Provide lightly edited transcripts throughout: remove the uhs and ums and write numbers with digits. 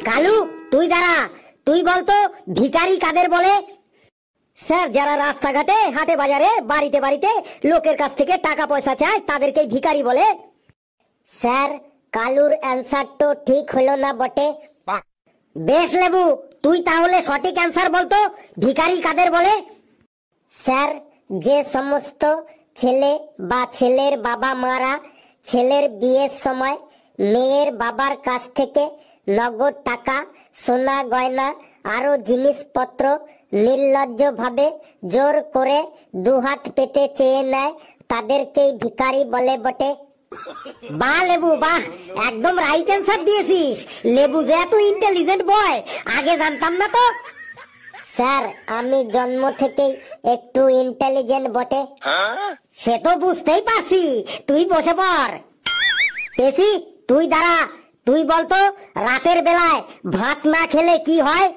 কালু তুই দাঁড়া, তুই বলতো ভিখারি কাদের বলে? স্যার, যারা রাস্তাঘাটে হাটে বাজারে বাড়িতে বাড়িতে লোকের কাছ থেকে টাকা পয়সা চায় তাদেরকেই ভিখারি বলে। স্যার, কালুর অ্যান্সার তো ঠিক হলো না বটে। বেশ লেবু, তুই তাহলে সঠিক অ্যান্সার বলতো ভিখারি কাদের বলে? স্যার, যে সমস্ত ছেলে বা ছেলের বাবা মারা ছেলের বিয়ের সময় মেয়ের বাবার কাছ থেকে নগদ টাকা, সোনা গয়না আরো জিনিসপত্র নির্লজ্জভাবে জোর করে দুহাত পেতে চেয়ে নেয় তাদেরকেই ভিখারি বলে বটে। বাহ লেবু বাহ, একদম রাইট অ্যান্সার দিয়েছিস। লেবু যে এত ইন্টেলিজেন্ট বয়, আগে জানতাম না তো। স্যার, আমি জন্ম থেকেই একটু ইন্টেলিজেন্ট বটে। সে তো বুঝতেই পারছি, তুই বসে পড়। পেশি, তুই দাঁড়া, তুই বলতো রাতের বেলায় ভাত না খেলে কি হয়?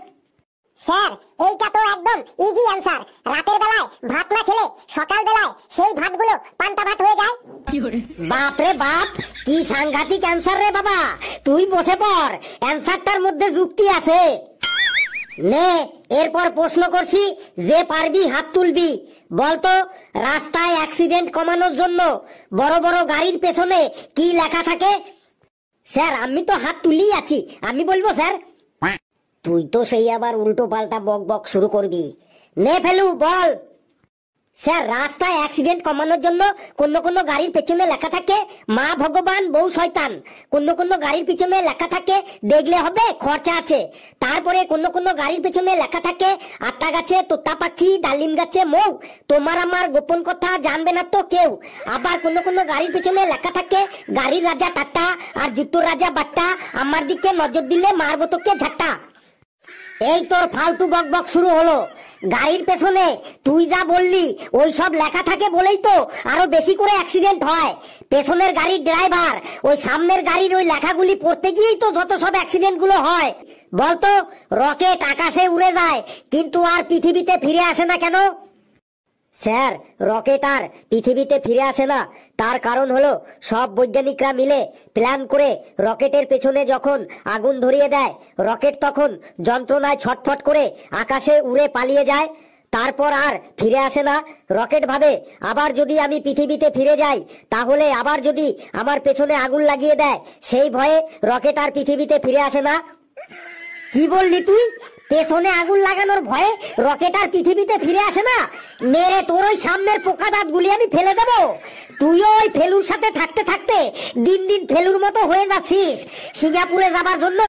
স্যার, এইটা তো একদম ইজি অ্যান্সার। রাতের বেলায় ভাত না খেলে সকাল বেলায় সেই ভাতগুলো পান্তা ভাত হয়ে যায়। বাপ রে বাপ, কি সাংঘাতিক অ্যান্সার রে বাবা। তুই বসে পড়, অ্যান্সারটার মধ্যে যুক্তি আছে। নে, এরপর প্রশ্ন করছি, যে পারবি হাত তুলবি। বলতো রাস্তায় অ্যাক্সিডেন্ট কমানোর জন্য বড় বড় গাড়ির পেছনে কি লেখা থাকে? স্যার, আমি তো হাত তুলি আছি, আমি বলবো স্যার। তুই তো সেই আবার উল্টো পাল্টা বক বক শুরু করবি। নে ফেলু, বল। স্যার, রাস্তায় অ্যাক্সিডেন্ট কমানোর জন্য কোন কোন গাড়ির পেছনে লেখা থাকে মা ভগবান বউ শয়তান। কোন কোন গাড়ির পিছনে লেখা থাকে দেখলে হবে খরচা আছে। তারপরে কোন কোন গাড়ির পেছনে লেখা থাকে আটটা গাছে তোতা পাখি, ডালিম গাছে মৌ, তোমার আমার গোপন কথা জানবে না তো কেউ। আবার কোন কোন গাড়ির পিছনে লেখা থাকে গাড়ির রাজা টাটা আর জুতোর রাজা বাট্টা, আমার দিকে নজর দিলে মারবো তোকে ঝাট্টা। এই তোর ফালতু বক বক শুরু হলো। গাড়ির পেছনে তুই যা বললি ওই সব লেখা থাকে বলেই তো আরো বেশি করে অ্যাক্সিডেন্ট হয়। পেছনের গাড়ির ড্রাইভার ওই সামনের গাড়ির ওই লেখাগুলি পড়তে গিয়েই তো যত সব অ্যাক্সিডেন্ট গুলো হয়। বলতো রকেট আকাশে উড়ে যায় কিন্তু আর পৃথিবীতে ফিরে আসে না কেন? স্যার, রকেট আর পৃথিবীতে ফিরে আসে না, তার কারণ হলো সব বৈজ্ঞানিকরা মিলে প্ল্যান করে রকেটের পেছনে যখন আগুন ধরিয়ে দেয়, রকেট তখন যন্ত্রণায় ছটফট করে আকাশে উড়ে পালিয়ে যায়, তারপর আর ফিরে আসে না। রকেট ভাবে আবার যদি আমি পৃথিবীতে ফিরে যাই তাহলে আবার যদি আমার পেছনে আগুন লাগিয়ে দেয়, সেই ভয়ে রকেট আর পৃথিবীতে ফিরে আসে না। কি বললি তুই? পেছনে আগুন লাগানোর ভয়ে রকেট আর পৃথিবীতে ফিরে আসে না? মেরে তোর ওই সামনের পোকা দাঁত গুলি আমি ফেলে দেবো। তুইও ওই ফেলুর সাথে থাকতে থাকতে দিন দিন ফেলুর মতো হয়ে যাচ্ছিস। সিঙ্গাপুরে যাবার জন্য